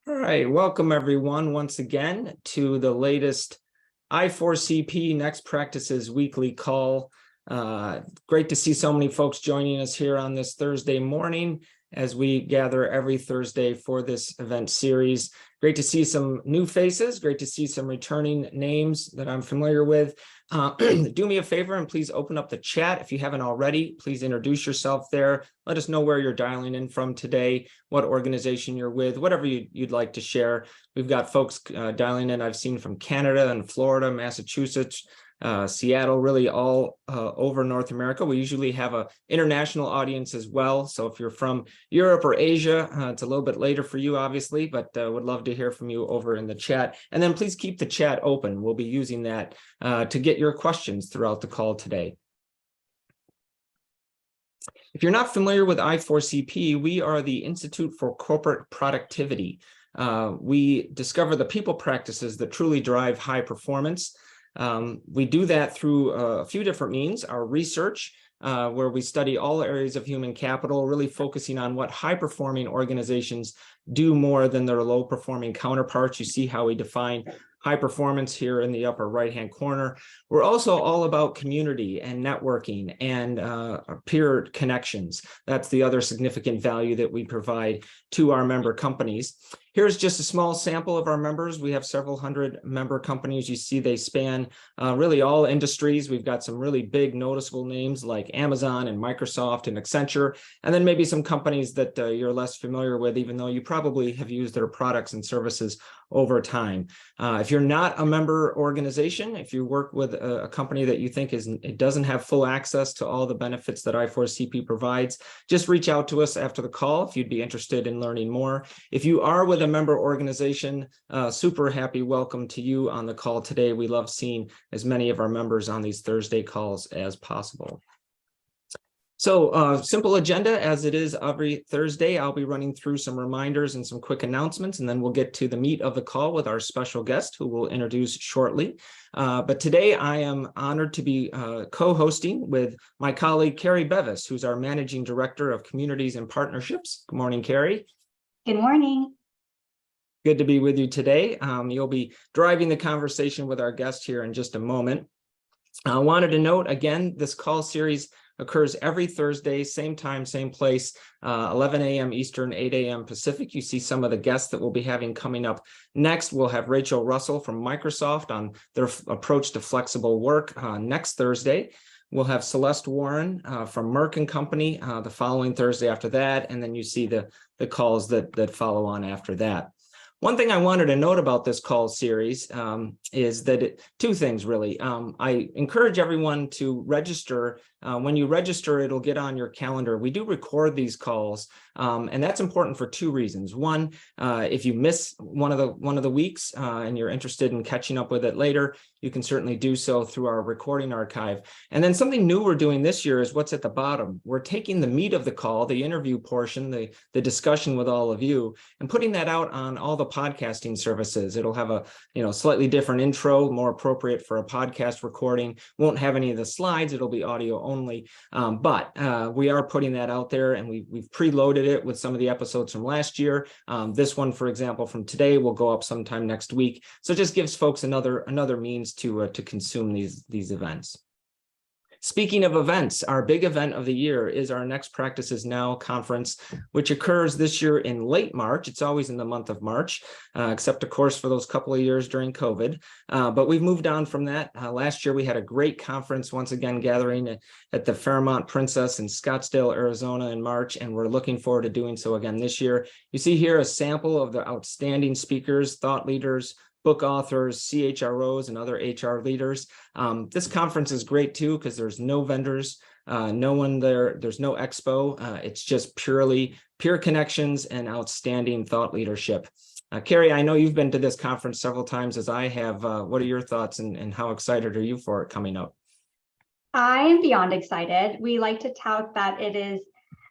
All right, welcome everyone once again to the latest I4CP Next Practices weekly call. Great to see so many folks joining us here on this Thursday morning as we gather every Thursday for this event series. Great to see some new faces, great to see some returning names that I'm familiar with. Do me a favor and please open up the chat. If you haven't already, please introduce yourself there. Let us know where you're dialing in from today, what organization you're with, whatever you'd like to share. We've got folks dialing in I've seen from Canada and Florida, Massachusetts, Seattle, really all over North America. We usually have an international audience as well. So if you're from Europe or Asia, it's a little bit later for you, obviously, but would love to hear from you over in the chat. And then please keep the chat open. We'll be using that to get your questions throughout the call today. If you're not familiar with I4CP, we are the Institute for Corporate Productivity. We discover the people practices that truly drive high performance. We do that through a few different means. Our research, where we study all areas of human capital, really focusing on what high-performing organizations do more than their low-performing counterparts. You see how we define high performance here in the upper right-hand corner. We're also all about community and networking and peer connections. That's the other significant value that we provide to our member companies. Here's just a small sample of our members. We have several hundred member companies. You see they span really all industries. We've got some really big noticeable names like Amazon and Microsoft and Accenture, and then maybe some companies that you're less familiar with, even though you probably have used their products and services over time. If you're not a member organization, if you work with a company that you think it doesn't have full access to all the benefits that I4CP provides, just reach out to us after the call if you'd be interested in learning more. If you are with a member organization, super happy welcome to you on the call today. We love seeing as many of our members on these Thursday calls as possible. So simple agenda as it is every Thursday. I'll be running through some reminders and some quick announcements, and then we'll get to the meat of the call with our special guest who we'll introduce shortly. But today I am honored to be co-hosting with my colleague, Carrie Bevis, who's our Managing Director of Communities and Partnerships. Good morning, Carrie. Good morning. Good to be with you today. You'll be driving the conversation with our guest here in just a moment. I wanted to note, again, this call series occurs every Thursday, same time, same place, 11 a.m. Eastern, 8 a.m. Pacific. You see some of the guests that we'll be having coming up next. We'll have Rachel Russell from Microsoft on their approach to flexible work next Thursday. We'll have Celeste Warren from Merck & Company the following Thursday after that, and then you see the calls that follow on after that. One thing I wanted to note about this call series is that two things really. I encourage everyone to register. When you register, it'll get on your calendar. We do record these calls, and that's important for two reasons. One, if you miss one of the weeks and you're interested in catching up with it later, you can certainly do so through our recording archive. And then something new we're doing this year is what's at the bottom. We're taking the meat of the call, the interview portion, the discussion with all of you, and putting that out on all the podcasting services. It'll have a slightly different intro, more appropriate for a podcast recording. Won't have any of the slides. It'll be audio only, but we are putting that out there, and we've preloaded it with some of the episodes from last year. This one, for example, from today will go up sometime next week. So it just gives folks another means to consume these events. Speaking of events, our big event of the year is our Next Practices Now conference, which occurs this year in late March. It's always in the month of March, except, of course, for those couple of years during COVID. But we've moved on from that. Last year, we had a great conference, once again, gathering at the Fairmont Princess in Scottsdale, Arizona in March, and we're looking forward to doing so again this year. You see here a sample of the outstanding speakers, thought leaders, book authors, CHROs, and other HR leaders. This conference is great too because there's no vendors, no one there, there's no expo. It's just peer connections and outstanding thought leadership. Carrie, I know you've been to this conference several times as I have. What are your thoughts and how excited are you for it coming up? I am beyond excited. We like to tout that it is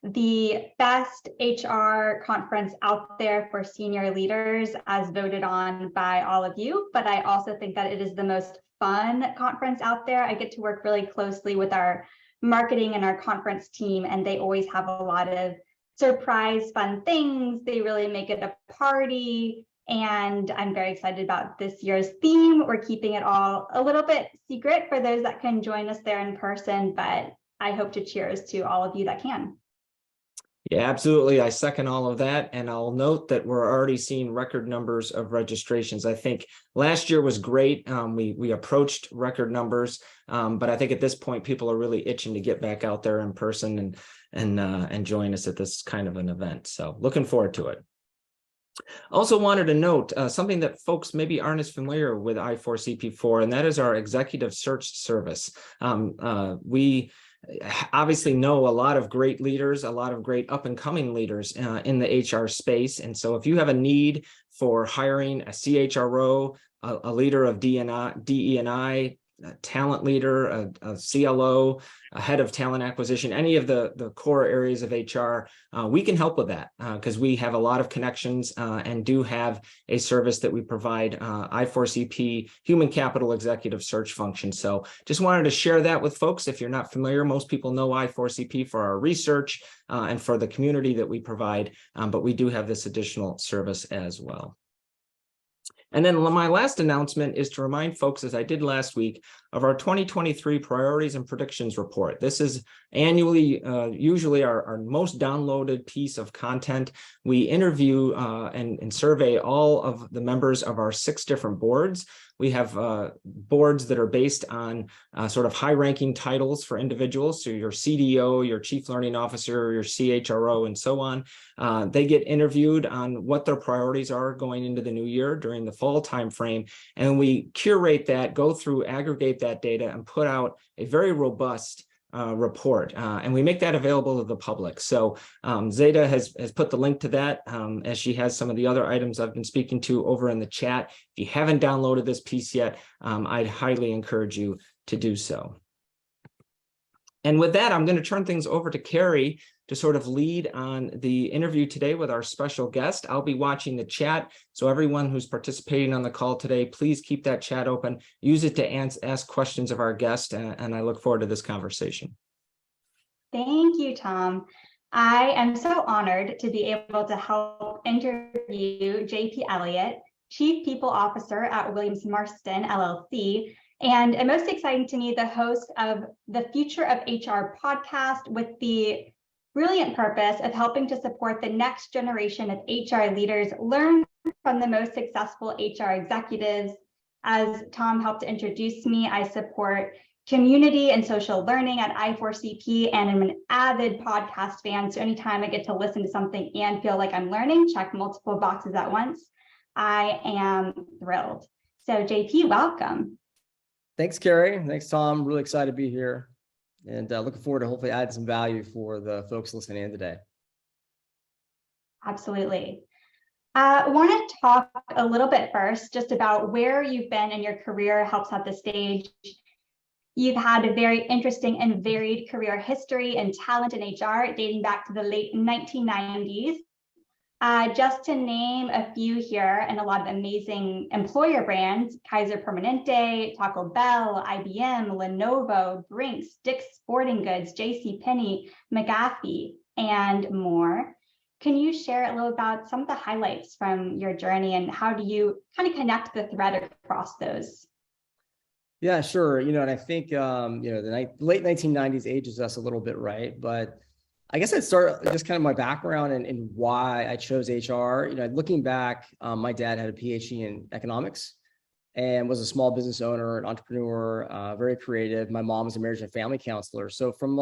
the best HR conference out there for senior leaders as voted on by all of you, but I also think that it is the most fun conference out there. I get to work really closely with our marketing and our conference team, and they always have a lot of surprise fun things. They really make it a party. And I'm very excited about this year's theme. We're keeping it all a little bit secret for those that can join us there in person, but I hope to cheers to all of you that can. Yeah, absolutely. I second all of that. And I'll note that we're already seeing record numbers of registrations. I think last year was great. We approached record numbers, but I think at this point, people are really itching to get back out there in person and join us at this kind of an event. So looking forward to it. Also wanted to note something that folks maybe aren't as familiar with I4CP4, and that is our executive search service. We obviously know a lot of great leaders, a lot of great up and coming leaders in the HR space. And so if you have a need for hiring a CHRO, a leader of DE&I, a talent leader, a CLO, a head of talent acquisition, any of the core areas of HR, we can help with that because we have a lot of connections and do have a service that we provide, I4CP, Human Capital Executive Search Function. So just wanted to share that with folks. If you're not familiar, most people know I4CP for our research and for the community that we provide, but we do have this additional service as well. And then my last announcement is to remind folks, as I did last week, of our 2023 Priorities and Predictions Report. This is annually, usually our most downloaded piece of content. We interview and survey all of the members of our 6 different boards. We have boards that are based on sort of high-ranking titles for individuals. So your CDO, your Chief Learning Officer, your CHRO, and so on. They get interviewed on what their priorities are going into the new year during the fall timeframe. And we curate that, go through, aggregate that data, and put out a very robust report, and we make that available to the public. So Zeta has put the link to that, as she has some of the other items I've been speaking to over in the chat. If you haven't downloaded this piece yet, I'd highly encourage you to do so. And with that, I'm going to turn things over to Carrie to sort of lead on the interview today with our special guest. I'll be watching the chat. So everyone who's participating on the call today, please keep that chat open. Use it to ask questions of our guest. And I look forward to this conversation. Thank you, Tom. I am so honored to be able to help interview JP Elliott, Chief People Officer at WilliamsMarston, LLC, and most exciting to me, the host of the Future of HR podcast with the brilliant purpose of helping to support the next generation of HR leaders learn from the most successful HR executives. As Tom helped to introduce me, I support community and social learning at I4CP, and I'm an avid podcast fan. So anytime I get to listen to something and feel like I'm learning, check multiple boxes at once, I am thrilled. So JP, welcome. Thanks, Carrie. Thanks, Tom. Really excited to be here and looking forward to hopefully add some value for the folks listening in today. Absolutely. I want to talk a little bit first just about where you've been in your career, help set the stage. You've had a very interesting and varied career history and talent in HR dating back to the late 1990s. Just to name a few here, and a lot of amazing employer brands: Kaiser Permanente, Taco Bell, IBM, Lenovo, Brinks, Dick's Sporting Goods, JCPenney, McAfee, and more. Can you share a little about some of the highlights from your journey, and how do you kind of connect the thread across those? Yeah, sure. And I think, the late 1990s ages us a little bit, right? But I guess I'd start just kind of my background and why I chose HR. Looking back, my dad had a PhD in economics and was a small business owner, an entrepreneur, very creative. My mom was a marriage and family counselor. So from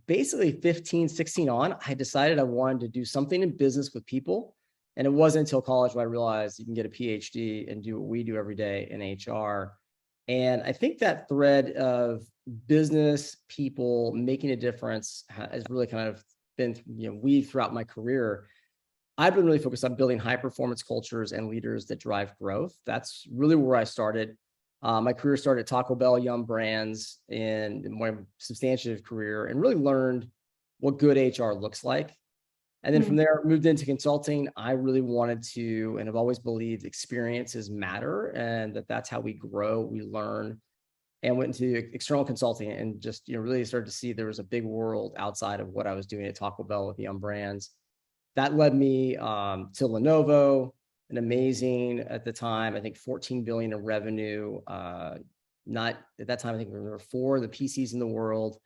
basically 15, 16 on, I decided I wanted to do something in business with people. And it wasn't until college when I realized you can get a PhD and do what we do every day in HR. And I think that thread of business, people making a difference has really kind of been, weaved throughout my career. I've been really focused on building high performance cultures and leaders that drive growth. That's really where I started. My career started at Taco Bell, Yum Brands, in my substantive career, and really learned what good HR looks like. And then from there, moved into consulting. I really wanted to, and I've always believed experiences matter, and that's how we grow, we learn. and went into external consulting and just, really started to see there was a big world outside of what I was doing at Taco Bell with Young Brands. That led me to Lenovo, an amazing, at the time, I think 14 billion in revenue. Not at that time, I think we were 4 of the PCs in the world,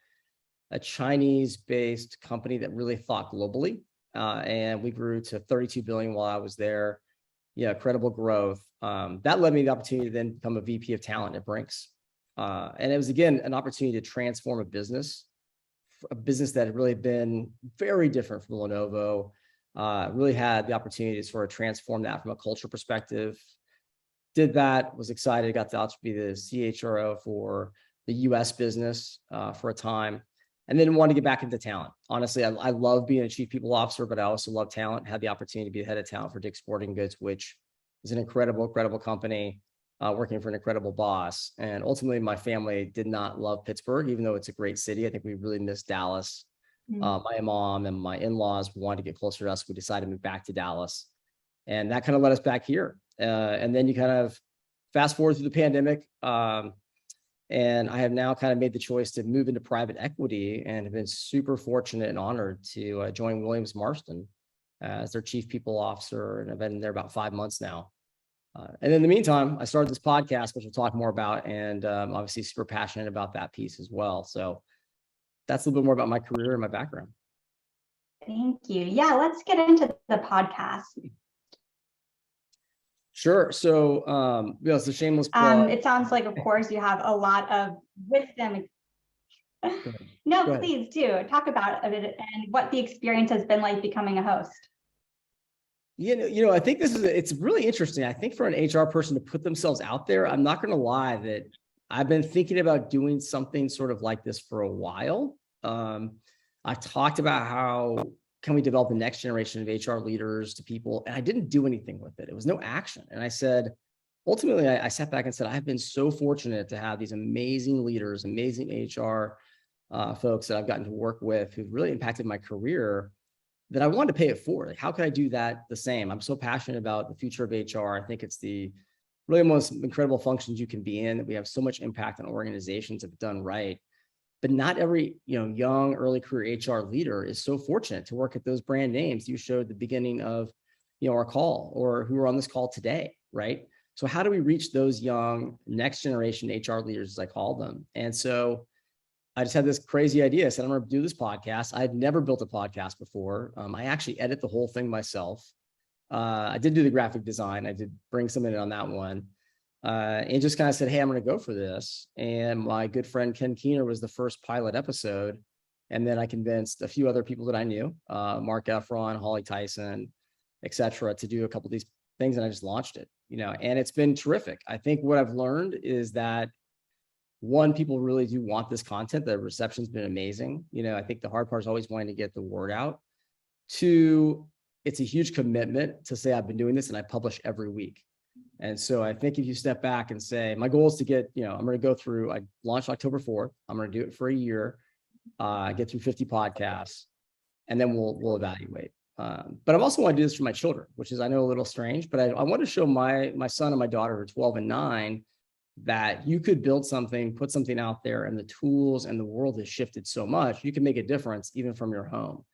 a Chinese-based company that really thought globally. And we grew to 32 billion while I was there. Yeah, incredible growth. That led me the opportunity to then become a VP of talent at Brinks. And it was, again, an opportunity to transform a business that had really been very different from Lenovo. Really had the opportunity to sort of transform that from a culture perspective. Did that, was excited, got to be the CHRO for the US business for a time, and then wanted to get back into talent. Honestly, I love being a chief people officer, but I also love talent. Had the opportunity to be the head of talent for Dick's Sporting Goods, which is an incredible company, working for an incredible boss. And ultimately, my family did not love Pittsburgh, even though it's a great city. I think we really missed Dallas. My mom and my in-laws wanted to get closer to us. We decided to move back to Dallas, and that kind of led us back here. And then you kind of fast forward through the pandemic. And I have now kind of made the choice to move into private equity, and have been super fortunate and honored to join WilliamsMarston as their chief people officer. And I've been there about 5 months now. And in the meantime, I started this podcast, which we'll talk more about, and obviously super passionate about that piece as well. So that's a little bit more about my career and my background. Thank you. Yeah, let's get into the podcast. Sure. So, it's a shameless plug. It sounds like, of course, you have a lot of wisdom. No, please do talk about it and what the experience has been like becoming a host. I think it's really interesting. I think for an HR person to put themselves out there, I'm not going to lie that I've been thinking about doing something sort of like this for a while. I talked about how can we develop the next generation of HR leaders to people, and I didn't do anything with it. It was no action. And I said, ultimately, I sat back and said, I've been so fortunate to have these amazing leaders, amazing HR folks that I've gotten to work with who've really impacted my career, that I wanted to pay it forward. Like, how could I do that the same? I'm so passionate about the future of HR. I think it's the really most incredible functions you can be in, that we have so much impact on organizations if done right. But not every, young early career HR leader is so fortunate to work at those brand names you showed at the beginning of, our call, or who are on this call today, right? So how do we reach those young next generation HR leaders, as I call them? And so I just had this crazy idea. I said, I'm going to do this podcast. I had never built a podcast before. I actually edit the whole thing myself. I did do the graphic design. I did bring some in on that one. And just kind of said, hey, I'm going to go for this. And my good friend Ken Keener was the first pilot episode. And then I convinced a few other people that I knew, Mark Efron, Holly Tyson, et cetera, to do a couple of these things. And I just launched it, and it's been terrific. I think what I've learned is that, one, people really do want this content. The reception's been amazing. I think the hard part is always wanting to get the word out. Two, it's a huge commitment to say I've been doing this and I publish every week. And so I think if you step back and say, my goal is to get, I'm going to go through, I launched October 4th. I'm going to do it for a year, get through 50 podcasts, and then we'll evaluate. But I also want to do this for my children, which is, I know, a little strange, but I want to show my son and my daughter, who are 12 and 9, that you could build something, put something out there, and the tools and the world has shifted so much, you can make a difference even from your home.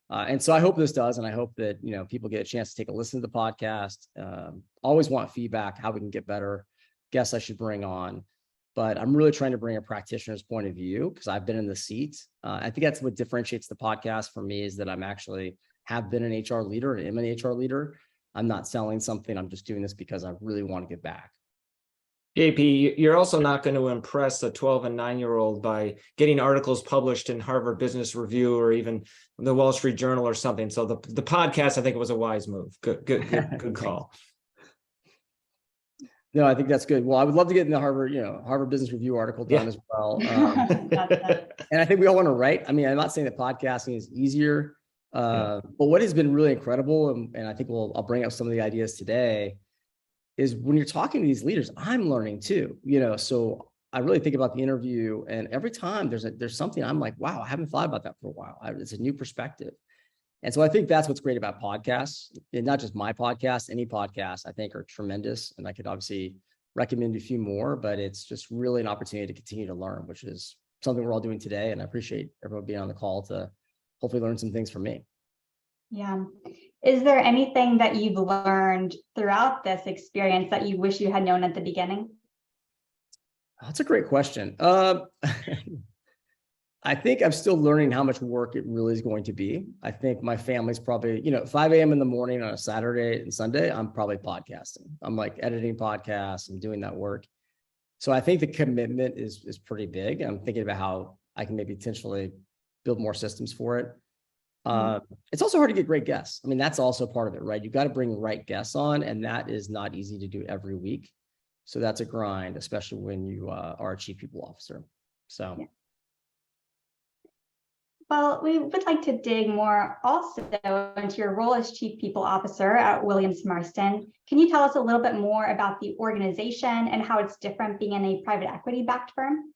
And so I hope this does, and I hope that, people get a chance to take a listen to the podcast. Always want feedback, how we can get better, guests I should bring on. But I'm really trying to bring a practitioner's point of view, because I've been in the seat. I think that's what differentiates the podcast for me, is that I'm actually have been an HR leader and am an HR leader. I'm not selling something. I'm just doing this because I really want to give back. JP, you're also not going to impress a 12 and 9-year-old by getting articles published in Harvard Business Review or even the Wall Street Journal or something. So the podcast, I think it was a wise move. Good call. No, I think that's good. Well, I would love to get in the Harvard Business Review article done as well. And I think we all want to write. I mean, I'm not saying that podcasting is easier, but what has been really incredible, and I think I'll bring up some of the ideas today, is when you're talking to these leaders, I'm learning too, so I really think about the interview, and every time there's something I'm like, wow, I haven't thought about that for a while. It's a new perspective. And so I think that's what's great about podcasts, and not just my podcast, any podcast I think are tremendous. And I could obviously recommend a few more, but it's just really an opportunity to continue to learn, which is something we're all doing today. And I appreciate everyone being on the call to hopefully learn some things from me. Yeah. Is there anything that you've learned throughout this experience that you wish you had known at the beginning? That's a great question. I think I'm still learning how much work it really is going to be. I think my family's probably, 5 a.m. in the morning on a Saturday and Sunday, I'm probably podcasting. I'm like editing podcasts and doing that work. So I think the commitment is pretty big. I'm thinking about how I can maybe potentially build more systems for it. It's also hard to get great guests. I mean, that's also part of it, right? You got to bring the right guests on, and that is not easy to do every week. So that's a grind, especially when you are a chief people officer. So. Yeah. Well, we would like to dig more also into your role as Chief People Officer at WilliamsMarston. Can you tell us a little bit more about the organization and how it's different being in a private equity-backed firm?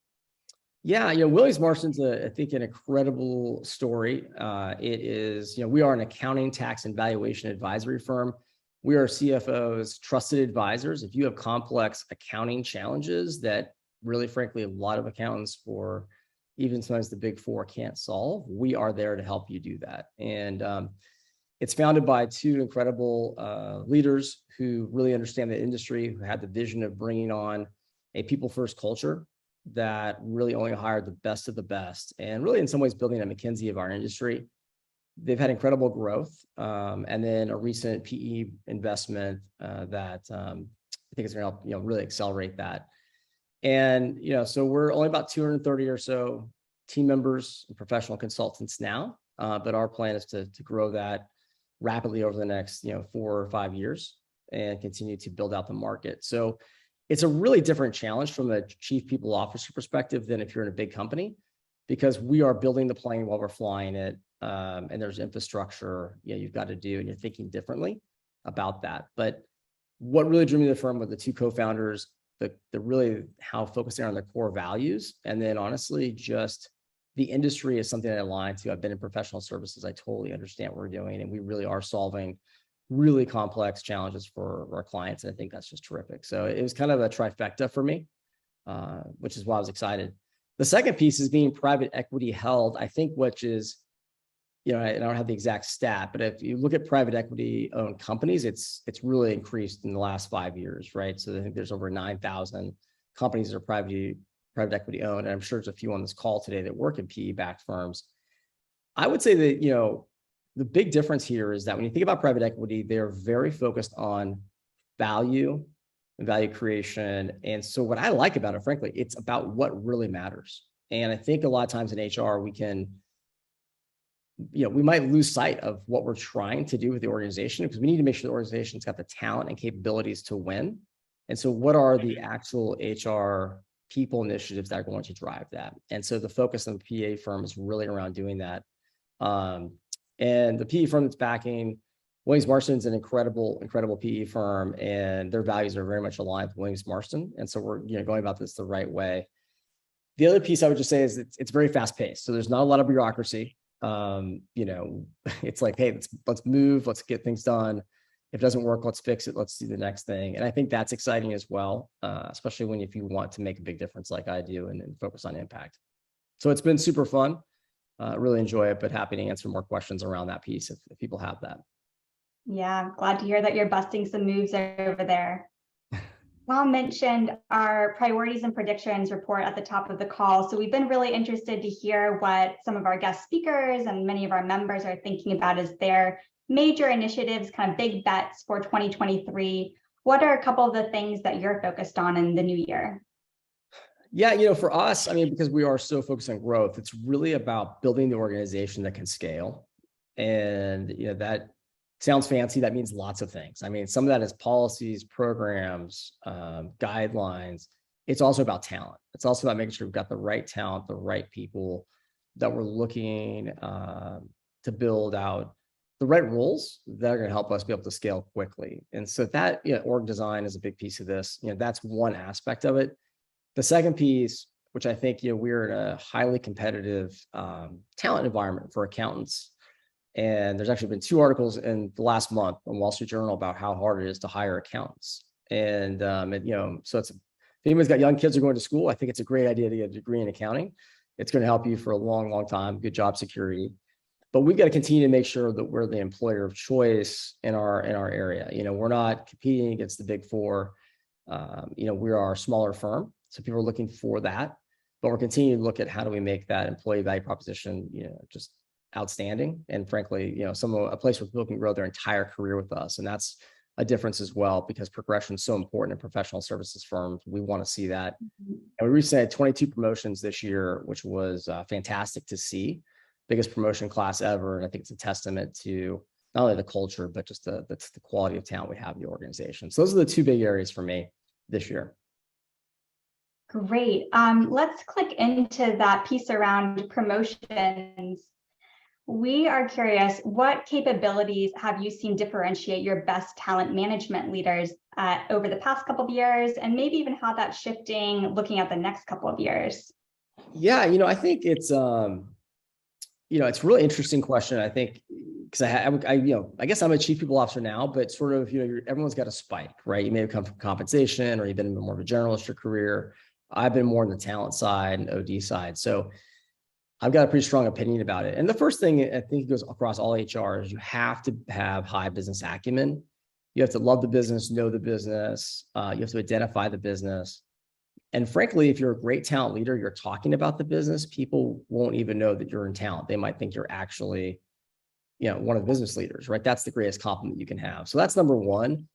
Yeah, WilliamsMarston's I think an incredible story. It is, we are an accounting, tax, and valuation advisory firm. We are CFOs, trusted advisors. If you have complex accounting challenges that really, frankly, a lot of accountants or even sometimes the big four can't solve, we are there to help you do that. And it's founded by two incredible leaders who really understand the industry, who had the vision of bringing on a people-first culture that really only hired the best of the best, and really in some ways building a McKinsey of our industry. They've had incredible growth, and then a recent PE investment that I think is going to help really accelerate that. And so we're only about 230 or so team members and professional consultants now, but our plan is to grow that rapidly over the next 4 or 5 years and continue to build out the market. So it's a really different challenge from a chief people officer perspective than if you're in a big company, because we are building the plane while we're flying it, and there's infrastructure you've got to do, and you're thinking differently about that. But what really drew me to the firm were the two co-founders, the really how focusing on their core values, and then honestly just the industry is something I align to. I've been in professional services. I totally understand what we're doing, and we really are solving really complex challenges for our clients. And I think that's just terrific. So it was kind of a trifecta for me, which is why I was excited. The second piece is being private equity held. I think, which is, I don't have the exact stat, but if you look at private equity owned companies, it's really increased in the last 5 years, right? So I think there's over 9,000 companies that are private equity owned. And I'm sure there's a few on this call today that work in PE-backed firms. I would say that, the big difference here is that when you think about private equity, they're very focused on value and value creation. And so what I like about it, frankly, it's about what really matters. And I think a lot of times in HR, we can, we might lose sight of what we're trying to do with the organization, because we need to make sure the organization's got the talent and capabilities to win. And so what are the actual HR people initiatives that are going to drive that? And so the focus on the PA firm is really around doing that. And the PE firm that's backing WilliamsMarston is an incredible PE firm, and their values are very much aligned with WilliamsMarston. And so we're going about this the right way. The other piece I would just say is it's very fast paced. So there's not a lot of bureaucracy. It's like, hey, let's move, let's get things done. If it doesn't work, let's fix it. Let's do the next thing. And I think that's exciting as well, especially if you want to make a big difference like I do and focus on impact. So it's been super fun. Really enjoy it, but happy to answer more questions around that piece if people have that. Yeah, glad to hear that you're busting some moves over there. Tom mentioned our priorities and predictions report at the top of the call. So we've been really interested to hear what some of our guest speakers and many of our members are thinking about as their major initiatives, kind of big bets for 2023. What are a couple of the things that you're focused on in the new year? Yeah, for us, because we are so focused on growth, it's really about building the organization that can scale. And, that sounds fancy. That means lots of things. Some of that is policies, programs, guidelines. It's also about talent. It's also about making sure we've got the right talent, the right people, that we're looking to build out the right roles that are going to help us be able to scale quickly. And so that, org design is a big piece of this. That's one aspect of it. The second piece, which I think, we're in a highly competitive talent environment for accountants. And there's actually been 2 articles in the last month on Wall Street Journal about how hard it is to hire accountants. So if anyone's got young kids who are going to school, I think it's a great idea to get a degree in accounting. It's going to help you for a long, long time, good job security. But we've got to continue to make sure that we're the employer of choice in our area. We're not competing against the big four. We are a smaller firm, so people are looking for that. But we're continuing to look at how do we make that employee value proposition, just outstanding. And frankly, a place where people can grow their entire career with us. And that's a difference as well, because progression is so important in professional services firms. We want to see that. And we recently had 22 promotions this year, which was fantastic to see. Biggest promotion class ever. And I think it's a testament to not only the culture, but just the quality of talent we have in the organization. So those are the two big areas for me this year. Great. Let's click into that piece around promotions. We are curious, what capabilities have you seen differentiate your best talent management leaders over the past couple of years, and maybe even how that's shifting looking at the next couple of years? Yeah, I think it's it's a really interesting question. I think because I guess I'm a chief people officer now, but sort of everyone's got a spike, right? You may have come from compensation, or you've been more of a generalist your career. I've been more on the talent side and OD side, so I've got a pretty strong opinion about it. And the first thing I think goes across all HR is you have to have high business acumen. You have to love the business, know the business. You have to identify the business. And frankly, if you're a great talent leader, you're talking about the business, people won't even know that you're in talent. They might think you're actually, one of the business leaders, right? That's the greatest compliment you can have. So that's number one.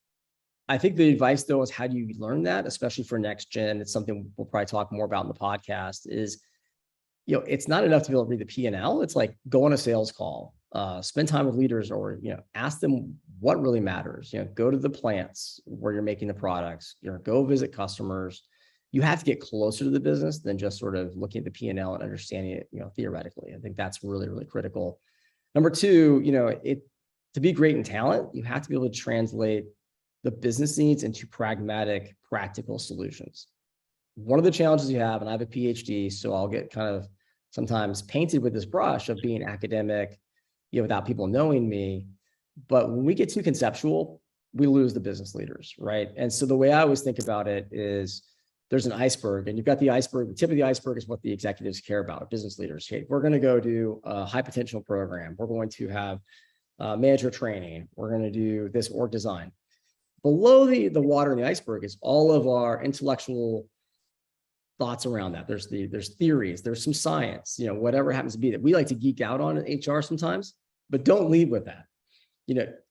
I think the advice though is how do you learn that, especially for next gen? It's something we'll probably talk more about in the podcast is, it's not enough to be able to read the P&L. It's like go on a sales call, spend time with leaders, or, ask them what really matters. Go to the plants where you're making the products, go visit customers. You have to get closer to the business than just sort of looking at the P&L and understanding it, theoretically. I think that's really, really critical. Number two, to be great in talent, you have to be able to translate the business needs into pragmatic, practical solutions. One of the challenges you have, and I have a PhD, so I'll get kind of sometimes painted with this brush of being academic, without people knowing me. But when we get too conceptual, we lose the business leaders, right? And so the way I always think about it is there's an iceberg, and you've got the iceberg. The tip of the iceberg is what the executives care about, business leaders. Okay, we're going to go do a high potential program. We're going to have manager training. We're going to do this org design. Below the water in the iceberg is all of our intellectual thoughts around that. There's theories, there's some science, whatever happens to be that we like to geek out on in HR sometimes, but don't lead with that.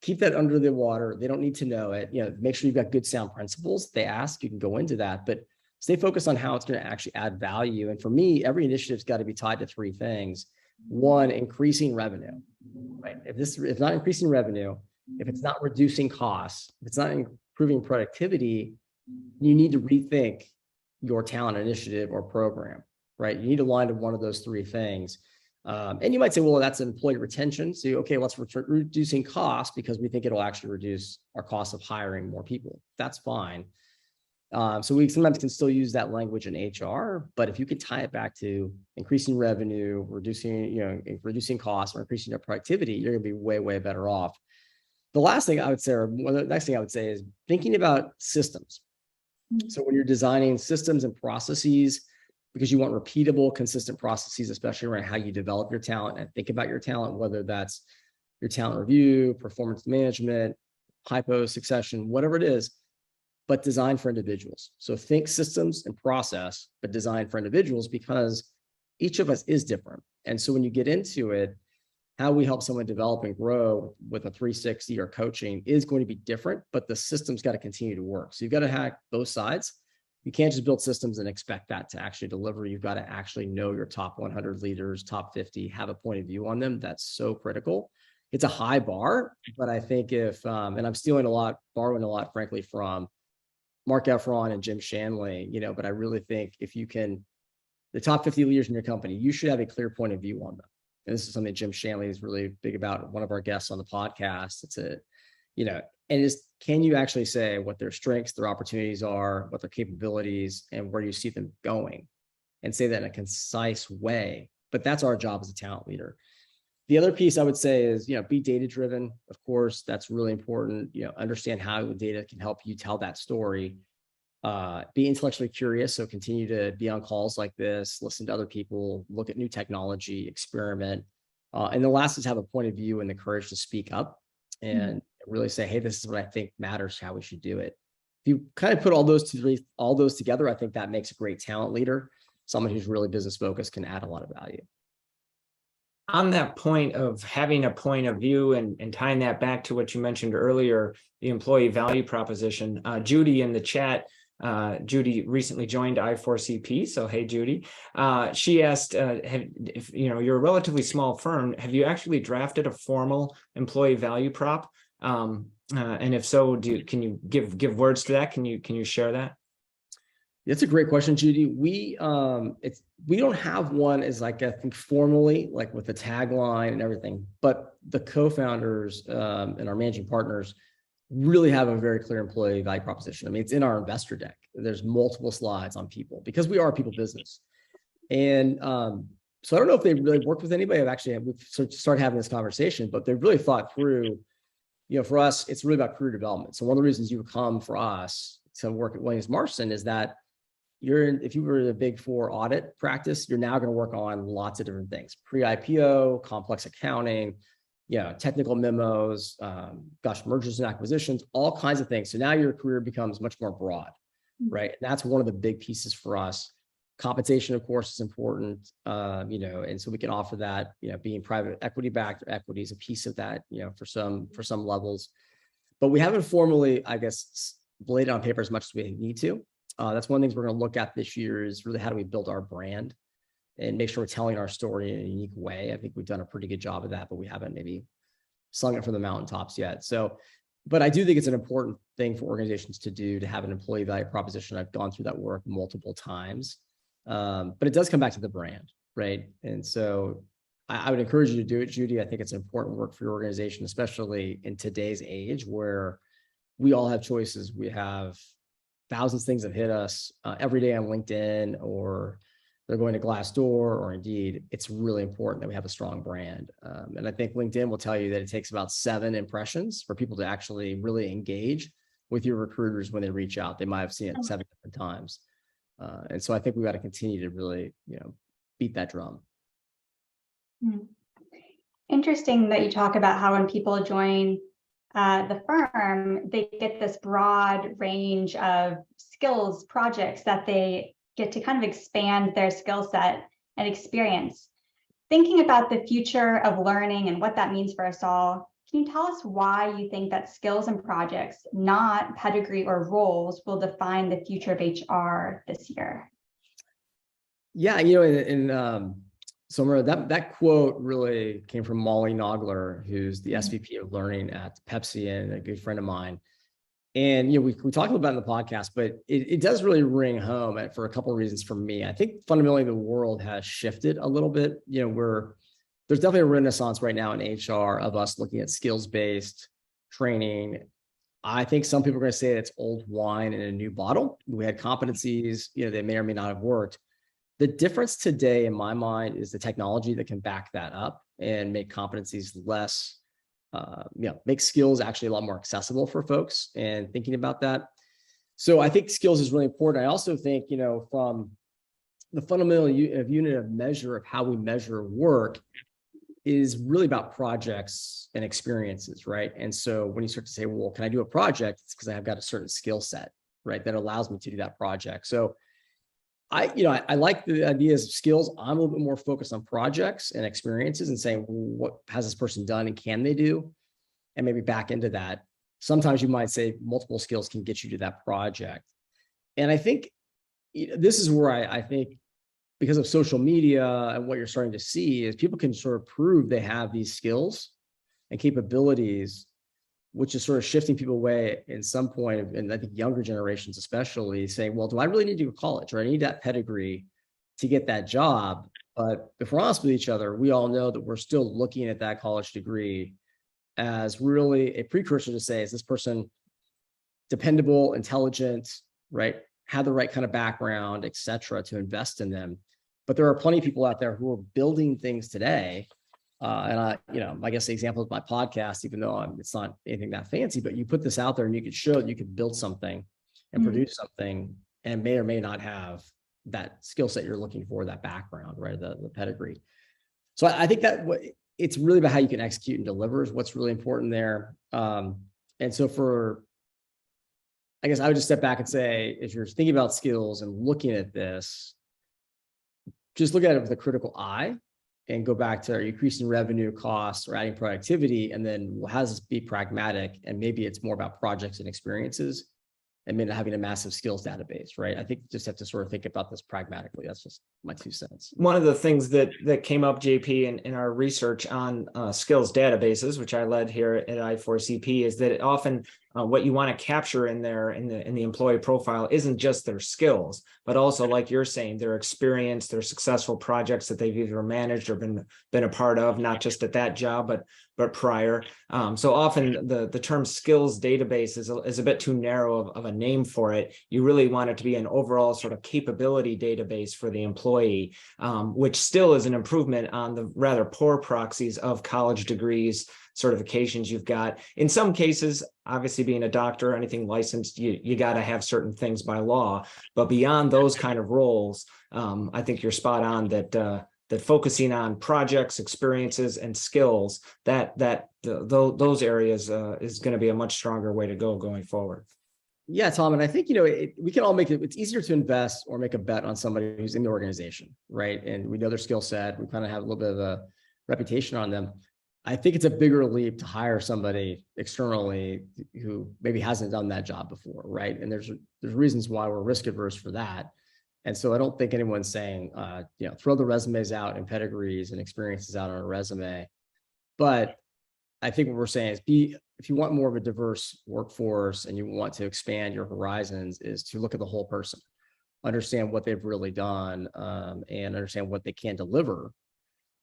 Keep that under the water. They don't need to know it. Make sure you've got good sound principles. They ask, you can go into that, but stay focused on how it's going to actually add value. And for me, every initiative's got to be tied to three things. One, increasing revenue, right? If not increasing revenue, if it's not reducing costs, if it's not improving productivity, you need to rethink your talent initiative or program, right? You need to align to one of those three things. And you might say, well, that's employee retention. So, okay, let's reducing costs because we think it'll actually reduce our cost of hiring more people. That's fine. So we sometimes can still use that language in HR, but if you can tie it back to increasing revenue, reducing costs, or increasing their productivity, you're going to be way, way better off. The last thing I would say, or the next thing I would say, is thinking about systems. So when you're designing systems and processes, because you want repeatable, consistent processes, especially around how you develop your talent and think about your talent, whether that's your talent review, performance management, hypo succession, whatever it is, but design for individuals. So think systems and process, but design for individuals, because each of us is different. And so when you get into it, how we help someone develop and grow with a 360 or coaching is going to be different, but the system's got to continue to work. So you've got to hack both sides. You can't just build systems and expect that to actually deliver. You've got to actually know your top 100 leaders, top 50, have a point of view on them. That's so critical. It's a high bar, but I think if, and I'm borrowing a lot, frankly, from Mark Efron and Jim Shanley, but I really think if you can, the top 50 leaders in your company, you should have a clear point of view on them. And this is something Jim Shanley is really big about. One of our guests on the podcast. Can you actually say what their strengths, their opportunities are, what their capabilities, and where you see them going, and say that in a concise way. But that's our job as a talent leader. The other piece I would say is, be data driven. Of course, that's really important. Understand how the data can help you tell that story. Be intellectually curious. So continue to be on calls like this, listen to other people, look at new technology, experiment. And the last is have a point of view and the courage to speak up and really say, hey, this is what I think matters, how we should do it. If you kind of put all those together, I think that makes a great talent leader. Someone who's really business focused can add a lot of value. On that point of having a point of view and tying that back to what you mentioned earlier, the employee value proposition, Judy in the chat, Judy recently joined I4CP. So, hey, Judy, she asked, if you're a relatively small firm, have you actually drafted a formal employee value prop? And if so, can you give words to that? Can you share that? That's a great question, Judy. We don't have one as I think formally, like with the tagline and everything, but the co-founders and our managing partners really have a very clear employee value proposition. I mean, it's in our investor deck. There's multiple slides on people because we are a people business. And so I don't know if they really worked with anybody. We've started having this conversation, but they've really thought through, for us, it's really about career development. So one of the reasons you would come for us to work at WilliamsMarston is that if you were in a Big Four audit practice, you're now going to work on lots of different things: pre-IPO, complex accounting, technical memos, mergers and acquisitions, all kinds of things. So now your career becomes much more broad, right? And that's one of the big pieces for us. Compensation, of course, is important, and so we can offer that. Being private equity backed, equity is a piece of that, for some levels, but we haven't formally, I guess, laid it on paper as much as we need to. That's one of the things we're going to look at this year is really how do we build our brand and make sure we're telling our story in a unique way. I think we've done a pretty good job of that, but we haven't maybe sung it from the mountaintops yet. So, but I do think it's an important thing for organizations to do, to have an employee value proposition. I've gone through that work multiple times, but it does come back to the brand, right? And so I would encourage you to do it, Judy. I think it's important work for your organization, especially in today's age where we all have choices. We have thousands of things have hit us every day on LinkedIn, or they're going to Glassdoor, or Indeed. It's really important that we have a strong brand. And I think LinkedIn will tell you that it takes about 7 impressions for people to actually really engage with your recruiters when they reach out. They might have seen it 7 different times. And so I think we've got to continue to really, beat that drum. Interesting that you talk about how when people join the firm, they get this broad range of skills, projects that they get to kind of expand their skill set and experience. Thinking about the future of learning and what that means for us all, can you tell us why you think that skills and projects, not pedigree or roles, will define the future of HR this year? Yeah, so that quote really came from Molly Nogler, who's the SVP of Learning at Pepsi and a good friend of mine. And we talked about it in the podcast, but it does really ring home for a couple of reasons for me. I think fundamentally the world has shifted a little bit. There's definitely a renaissance right now in HR of us looking at skills-based training. I think some people are going to say it's old wine in a new bottle. We had competencies, they may or may not have worked. The difference today, in my mind, is the technology that can back that up and make competencies less, make skills actually a lot more accessible for folks and thinking about that. So I think skills is really important. I also think, from the fundamental unit of measure of how we measure work is really about projects and experiences, right? And so when you start to say, well, can I do a project? It's because I've got a certain skill set, right, that allows me to do that project. So I like the ideas of skills. I'm a little bit more focused on projects and experiences and saying, well, what has this person done and can they do? And maybe back into that. Sometimes you might say multiple skills can get you to that project. And I think this is where I think, because of social media and what you're starting to see, is people can sort of prove they have these skills and capabilities, which is sort of shifting people away in some point, and I think younger generations especially, saying, well, do I really need to go to college, or I need that pedigree to get that job? But if we're honest with each other, we all know that we're still looking at that college degree as really a precursor to say, is this person dependable, intelligent, right? Have the right kind of background, et cetera, to invest in them. But there are plenty of people out there who are building things today And I guess the example of my podcast, even though it's not anything that fancy, but you put this out there and you could show that you could build something and produce something and may or may not have that skill set you're looking for, that background, right? The pedigree. So I think that it's really about how you can execute and deliver is what's really important there. And so I guess I would just step back and say, if you're thinking about skills and looking at this, just look at it with a critical eye and go back to, are you increasing revenue, costs, or adding productivity? And then how does this be pragmatic? And maybe it's more about projects and experiences and maybe not having a massive skills database, right? I think you just have to sort of think about this pragmatically. That's just my 2 cents. One of the things that came up, JP, in our research on skills databases, which I led here at I4CP, is that often what you want to capture in there in the employee profile isn't just their skills, but also, like you're saying, their experience, their successful projects that they've either managed or been a part of, not just at that job, but prior. So often the term skills database is a bit too narrow of a name for it. You really want it to be an overall sort of capability database for the employee, which still is an improvement on the rather poor proxies of college degrees, certifications you've got. In some cases, obviously being a doctor or anything licensed, you got to have certain things by law. But beyond those kind of roles, I think you're spot on that focusing on projects, experiences, and skills, those areas is going to be a much stronger way to go going forward. Yeah, Tom, and I think, we can all it's easier to invest or make a bet on somebody who's in the organization, right? And we know their skill set. We kind of have a little bit of a reputation on them. I think it's a bigger leap to hire somebody externally who maybe hasn't done that job before, right? And there's reasons why we're risk averse for that. And so I don't think anyone's saying, throw the resumes out and pedigrees and experiences out on a resume. But I think what we're saying is if you want more of a diverse workforce and you want to expand your horizons, is to look at the whole person, understand what they've really done, and understand what they can deliver.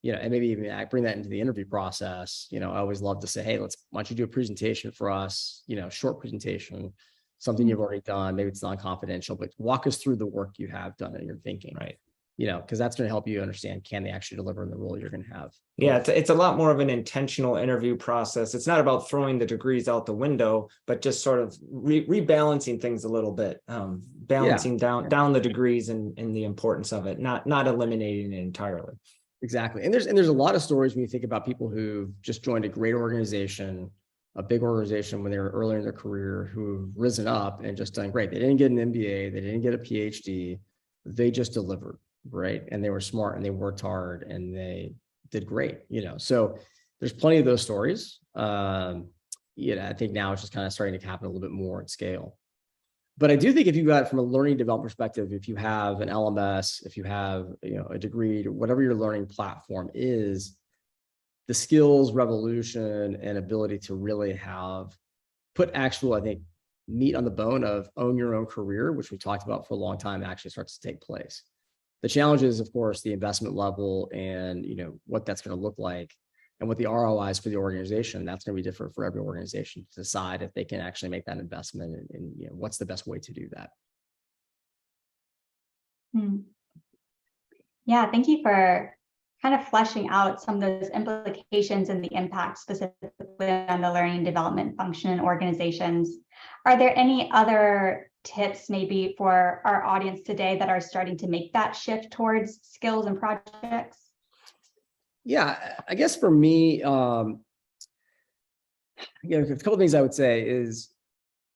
And maybe even bring that into the interview process. I always love to say, hey, why don't you do a presentation for us, short presentation, something you've already done. Maybe it's non-confidential, but walk us through the work you have done and your thinking. Right. Because that's going to help you understand, can they actually deliver in the role you're going to have? Yeah, it's a lot more of an intentional interview process. It's not about throwing the degrees out the window, but just sort of rebalancing things a little bit, balancing down the degrees and the importance of it, not eliminating it entirely. Exactly. And there's a lot of stories when you think about people who just joined a great organization, a big organization when they were early in their career, who've risen up and just done great. They didn't get an MBA, they didn't get a PhD, they just delivered, right? And they were smart and they worked hard and they did great, So there's plenty of those stories. I think now it's just kind of starting to happen a little bit more at scale. But I do think if you got from a learning development perspective, if you have an LMS, if you have a degree, whatever your learning platform is, the skills revolution and ability to really put actual, I think, meat on the bone of own your own career, which we talked about for a long time, actually starts to take place. The challenge is, of course, the investment level and what that's going to look like and what the ROI is for the organization. That's going to be different for every organization to decide if they can actually make that investment and what's the best way to do that. Yeah, thank you for kind of fleshing out some of those implications and the impact specifically on the learning development function in organizations. Are there any other tips maybe for our audience today that are starting to make that shift towards skills and projects? Yeah, I guess for me, a couple of things I would say is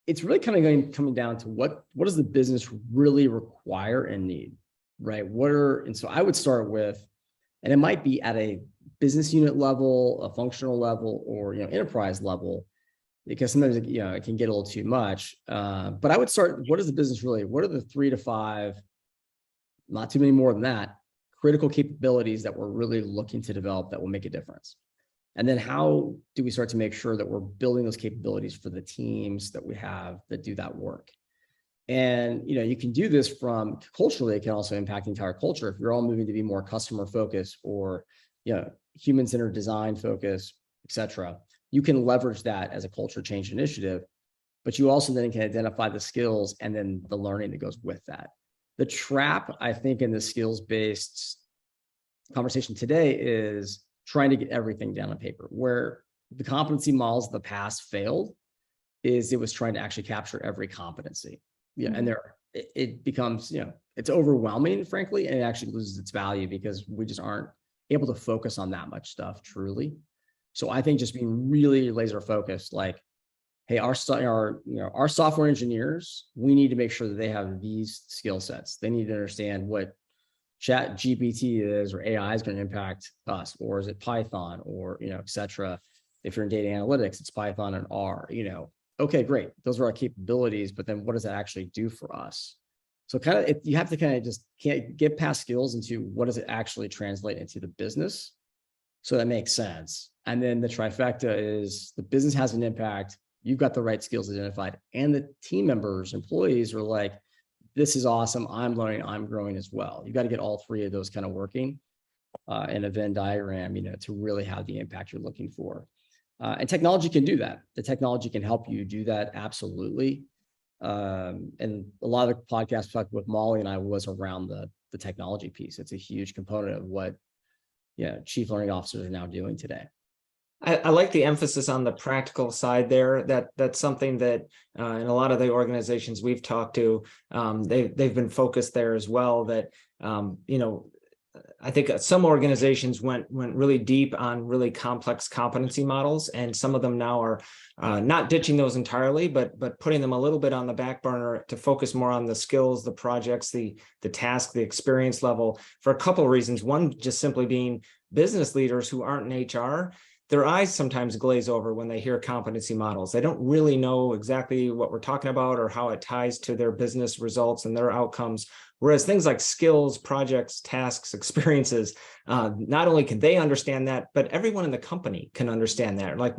it's really kind of coming down to what does the business really require and need, right? And so I would start with, and it might be at a business unit level, a functional level, or enterprise level, because sometimes it can get a little too much. But I would start, what is the business really? What are the 3 to 5, not too many more than that, critical capabilities that we're really looking to develop that will make a difference? And then how do we start to make sure that we're building those capabilities for the teams that we have that do that work? And you can do this from culturally. It can also impact the entire culture. If you're all moving to be more customer focused or human-centered design focus, et cetera, you can leverage that as a culture change initiative. But you also then can identify the skills and then the learning that goes with that. The trap, I think, in the skills-based conversation today is trying to get everything down on paper. Where the competency models of the past failed is it was trying to actually capture every competency. Yeah, and it becomes, it's overwhelming, frankly, and it actually loses its value because we just aren't able to focus on that much stuff truly. So I think just being really laser focused, like, hey, our software engineers, we need to make sure that they have these skill sets. They need to understand what Chat GPT is, or AI is going to impact us, or is it Python, or et cetera. If you're in data analytics, it's Python and R. Okay, great. Those are our capabilities, but then what does that actually do for us? So you have to kind of just can't get past skills into what does it actually translate into the business. So that makes sense. And then the trifecta is the business has an impact. You've got the right skills identified, and the team members, employees are like, this is awesome. I'm learning, I'm growing as well. You got to get all three of those kind of working in a Venn diagram, to really have the impact you're looking for. And technology can do that. The technology can help you do that. Absolutely. And a lot of the podcasts talked with Molly and I was around the technology piece. It's a huge component of what chief learning officers are now doing today. I like the emphasis on the practical side there. That's something that in a lot of the organizations we've talked to, they've been focused there as well. That I think some organizations went really deep on really complex competency models, and some of them now are not ditching those entirely, but putting them a little bit on the back burner to focus more on the skills, the projects, the task, the experience level, for a couple of reasons. One, just simply being business leaders who aren't in HR, their eyes sometimes glaze over when they hear competency models. They don't really know exactly what we're talking about or how it ties to their business results and their outcomes. Whereas things like skills, projects, tasks, experiences, not only can they understand that, but everyone in the company can understand that. Like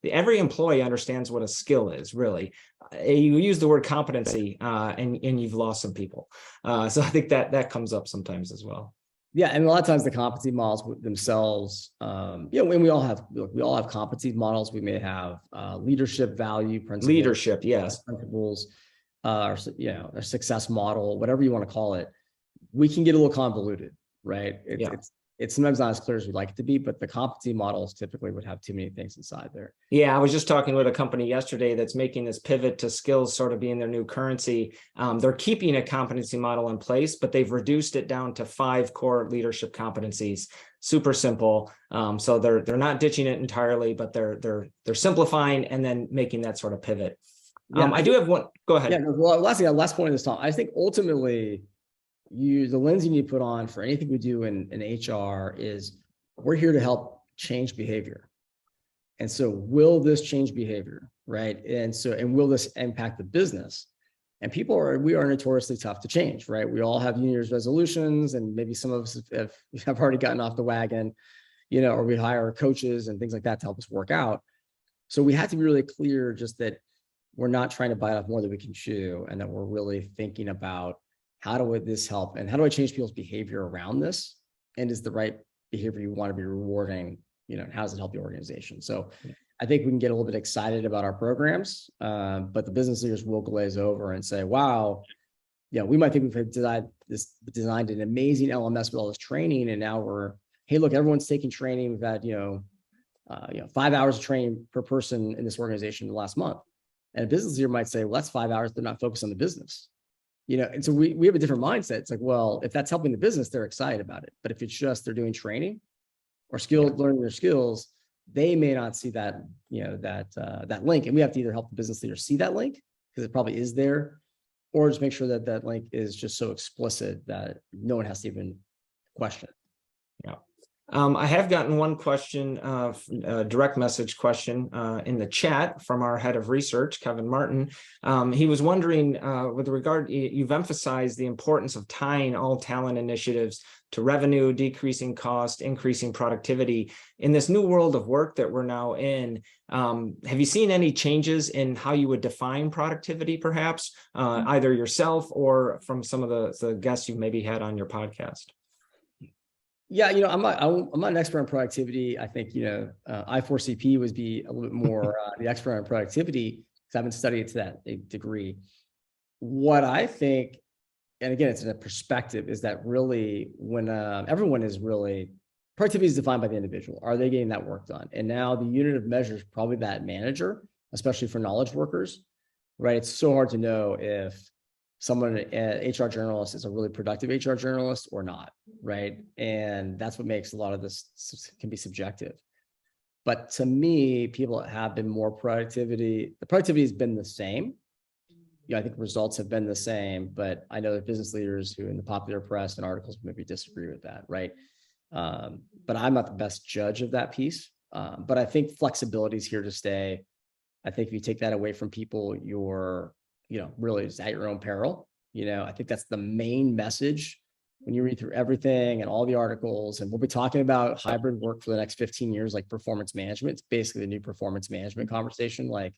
every employee understands what a skill is, really. You use the word competency and you've lost some people. So I think that comes up sometimes as well. Yeah, and a lot of times the competency models themselves, when we all have competency models. We may have leadership value principles. Leadership, yes. Principles, or a success model, whatever you want to call it. We can get a little convoluted, right? It's sometimes not as clear as we'd like it to be, but the competency models typically would have too many things inside there. Yeah, I was just talking with a company yesterday that's making this pivot to skills sort of being their new currency. They're keeping a competency model in place, but they've reduced it down to 5 core leadership competencies. Super simple. So they're not ditching it entirely, but they're simplifying and then making that sort of pivot. I do have one. Go ahead. Yeah. Well, last point of this talk. I think ultimately, the lens you need to put on for anything we do in HR is we're here to help change behavior. And so will this change behavior, right? And will this impact the business? And we are notoriously tough to change, right? We all have New Year's resolutions, and maybe some of us have already gotten off the wagon, or we hire coaches and things like that to help us work out. So we have to be really clear just that we're not trying to bite off more than we can chew, and that we're really thinking about how do this help, and how do I change people's behavior around this? And is the right behavior you want to be rewarding, and how does it help the organization? So I think we can get a little bit excited about our programs, but the business leaders will glaze over and say, wow, we might think we've designed an amazing LMS with all this training. And now hey, look, everyone's taking training. We've had, 5 hours of training per person in this organization in the last month. And a business leader might say, well, that's 5 hours. They're not focused on the business. And so we have a different mindset. It's like, well, if that's helping the business, they're excited about it. But if it's just they're doing training or learning their skills, they may not see that, that link. And we have to either help the business leader see that link, because it probably is there, or just make sure that that link is just so explicit that no one has to even question it. Yeah. I have gotten one question, a direct message question in the chat from our head of research, Kevin Martin. He was wondering, with regard, you've emphasized the importance of tying all talent initiatives to revenue, decreasing cost, increasing productivity. In this new world of work that we're now in, have you seen any changes in how you would define productivity, perhaps, either yourself or from some of the guests you maybe had on your podcast? Yeah, I'm not an expert on productivity. I think, I4CP would be a little bit more the expert on productivity, because I haven't studied it to that degree. What I think, and again, it's in a perspective, is that really when everyone is really productivity is defined by the individual. Are they getting that work done? And now the unit of measure is probably that manager, especially for knowledge workers, right? It's so hard to know if someone, an HR journalist, is a really productive HR journalist or not, right? And that's what makes a lot of this can be subjective. But to me, people have been more the productivity has been the same. I think results have been the same, but I know there are business leaders who in the popular press and articles maybe disagree with that, right? But I'm not the best judge of that piece. But I think flexibility is here to stay. I think if you take that away from people, you're, really just at your own peril. I think that's the main message when you read through everything and all the articles. And we'll be talking about hybrid work for the next 15 years, like performance management. It's basically the new performance management conversation. Like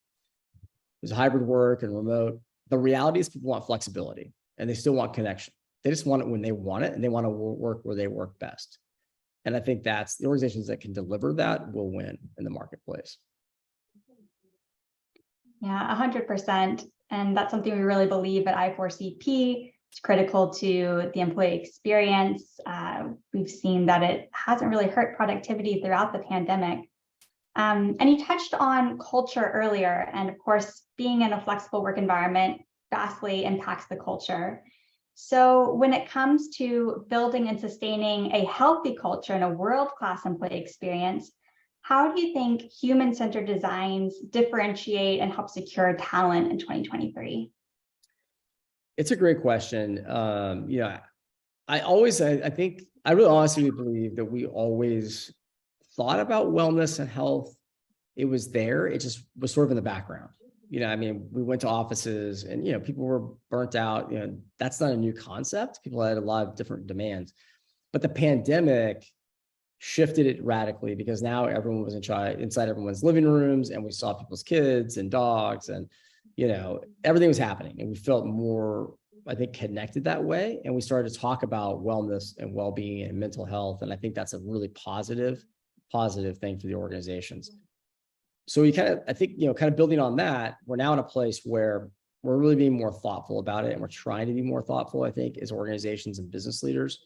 there's hybrid work and remote. The reality is people want flexibility and they still want connection. They just want it when they want it and they want to work where they work best. And I think that's the organizations that can deliver that will win in the marketplace. Yeah, 100%. And that's something we really believe at I4CP. It's critical to the employee experience. We've seen that it hasn't really hurt productivity throughout the pandemic. And you touched on culture earlier, and of course, being in a flexible work environment vastly impacts the culture. So when it comes to building and sustaining a healthy culture and a world-class employee experience, how do you think human-centered designs differentiate and help secure talent in 2023? It's a great question. I think I really honestly believe that we always thought about wellness and health. It was there. It just was sort of in the background. We went to offices and, people were burnt out. That's not a new concept. People had a lot of different demands, but the pandemic shifted it radically because now everyone was inside everyone's living rooms and we saw people's kids and dogs and, everything was happening and we felt more, I think, connected that way. And we started to talk about wellness and well-being and mental health. And I think that's a really positive thing for the organizations. So kind of building on that, we're now in a place where we're really being more thoughtful about it. And we're trying to be more thoughtful, I think, as organizations and business leaders.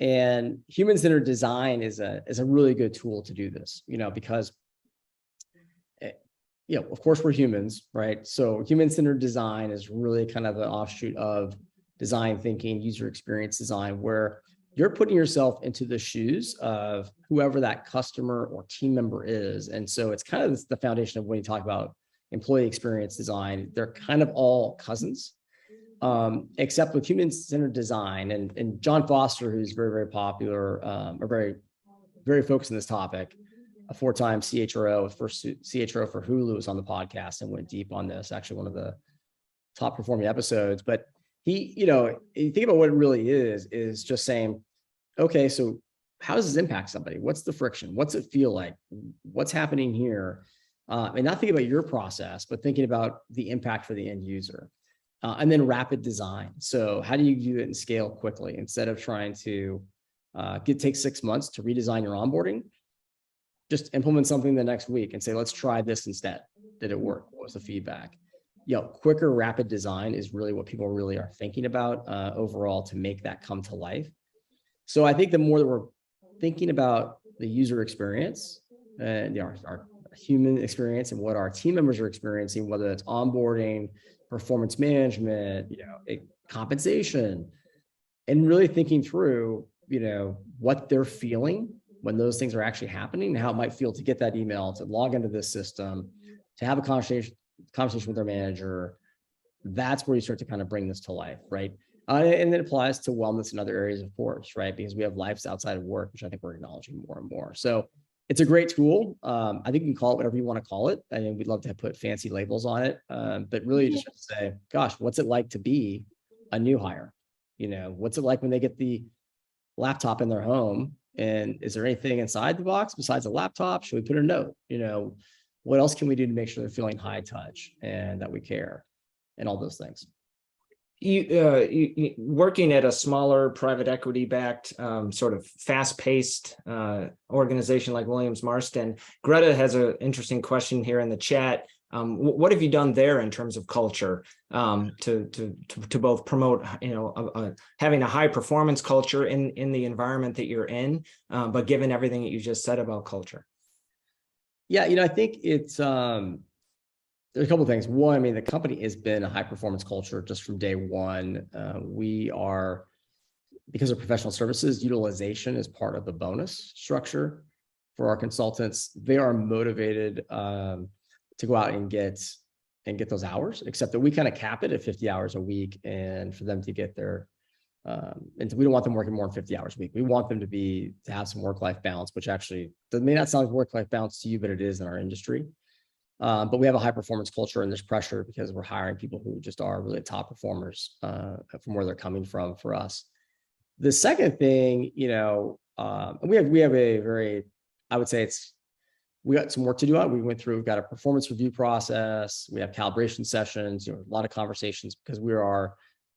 And human-centered design is a really good tool to do this, because, of course we're humans, right? So human-centered design is really kind of an offshoot of design thinking, user experience design, where you're putting yourself into the shoes of whoever that customer or team member is. And so it's kind of the foundation of when you talk about employee experience design, they're kind of all cousins, except with human-centered design. And John Foster, who's very, very popular, or very, very focused on this topic, a 4-time CHRO, first CHRO for Hulu, was on the podcast and went deep on this, actually one of the top performing episodes. But he, you think about what it really is just saying, okay, so how does this impact somebody? What's the friction? What's it feel like? What's happening here? And not thinking about your process, but thinking about the impact for the end user. And then rapid design. So how do you do it and scale quickly instead of trying to take 6 months to redesign your onboarding? Just implement something the next week and say, let's try this instead. Did it work? What was the feedback? Quicker, rapid design is really what people really are thinking about overall to make that come to life. So I think the more that we're thinking about the user experience and our human experience and what our team members are experiencing, whether it's onboarding, performance management, compensation, and really thinking through, what they're feeling when those things are actually happening and how it might feel to get that email, to log into this system, to have a conversation with their manager. That's where you start to kind of bring this to life, right? And it applies to wellness in other areas, of course, right? Because we have lives outside of work, which I think we're acknowledging more and more. So it's a great tool. I think you can call it whatever you want to call it. I mean, we'd love to put fancy labels on it, but really just say, gosh, what's it like to be a new hire? What's it like when they get the laptop in their home? And is there anything inside the box besides a laptop? Should we put a note? What else can we do to make sure they're feeling high touch and that we care and all those things? You working at a smaller private equity backed sort of fast paced organization like Williams-Marston. Greta has an interesting question here in the chat. What have you done there in terms of culture to both promote, having a high performance culture in the environment that you're in, but given everything that you just said about culture? Yeah, I think it's there's a couple of things. One, I mean, the company has been a high performance culture just from day one. We are, because of professional services, utilization is part of the bonus structure for our consultants. They are motivated to go out and get those hours, except that we kind of cap it at 50 hours a week, and for them to get their and we don't want them working more than 50 hours a week. We want them to have some work-life balance, which actually may not sound like work-life balance to you, but it is in our industry. But we have a high performance culture, and there's pressure because we're hiring people who just are really top performers from where they're coming from for us. The second thing, we have a very, I would say we got some work to do on. We've got a performance review process. We have calibration sessions, a lot of conversations, because we are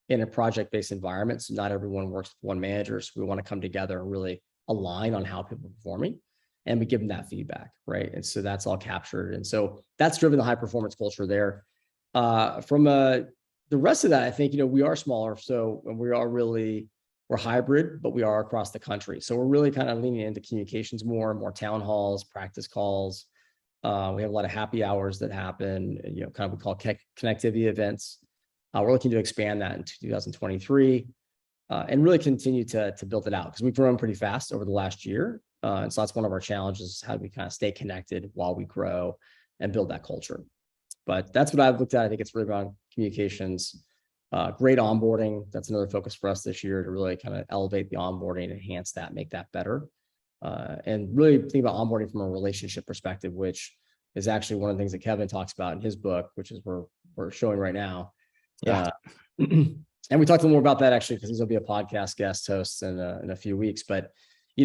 in a project-based environment. So not everyone works with one manager. So we want to come together and really align on how people are performing, and we give them that feedback, right? And so that's all captured. And so that's driven the high performance culture there. The rest of that, I think, we are smaller. So we're hybrid, but we are across the country. So we're really kind of leaning into communications more town halls, practice calls. We have a lot of happy hours that happen, kind of we call connectivity events. We're looking to expand that in 2023 and really continue to build it out, because we've grown pretty fast over the last year. And so that's one of our challenges, how do we kind of stay connected while we grow and build that culture. But that's what I've looked at. I think it's really around communications, great onboarding. That's another focus for us this year, to really kind of elevate the onboarding, enhance that, make that better. And really think about onboarding from a relationship perspective, which is actually one of the things that Kevin talks about in his book, which is we're showing right now. Yeah. And we talked a little more about that actually, because he's going to be a podcast guest host in a few weeks. But,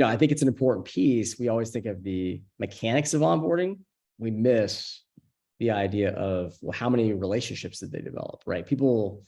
I think it's an important piece. We always think of the mechanics of onboarding. We miss the idea of, well, how many relationships did they develop, right? People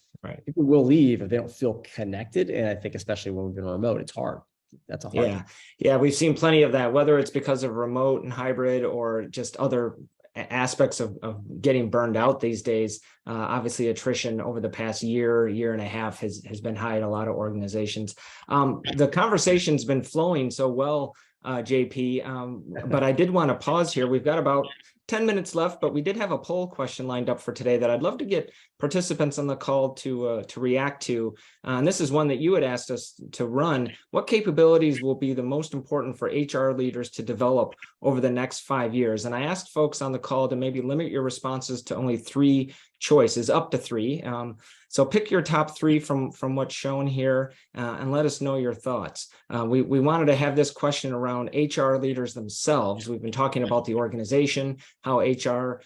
will leave if they don't feel connected. And I think especially when we've been remote, it's hard. That's a hard. Yeah. We've seen plenty of that, whether it's because of remote and hybrid or just other aspects of getting burned out these days. Obviously, attrition over the past year and a half has been high in a lot of organizations. The conversation's been flowing so well, JP, but I did want to pause here. We've got about 10 minutes left, but we did have a poll question lined up for today that I'd love to get participants on the call to react to. And this is one that you had asked us to run. What capabilities will be the most important for HR leaders to develop over the next 5 years? And I asked folks on the call to maybe limit your responses to only 3 choices, up to 3. So pick your top 3 from what's shown here and let us know your thoughts. We wanted to have this question around HR leaders themselves. We've been talking about the organization, how HR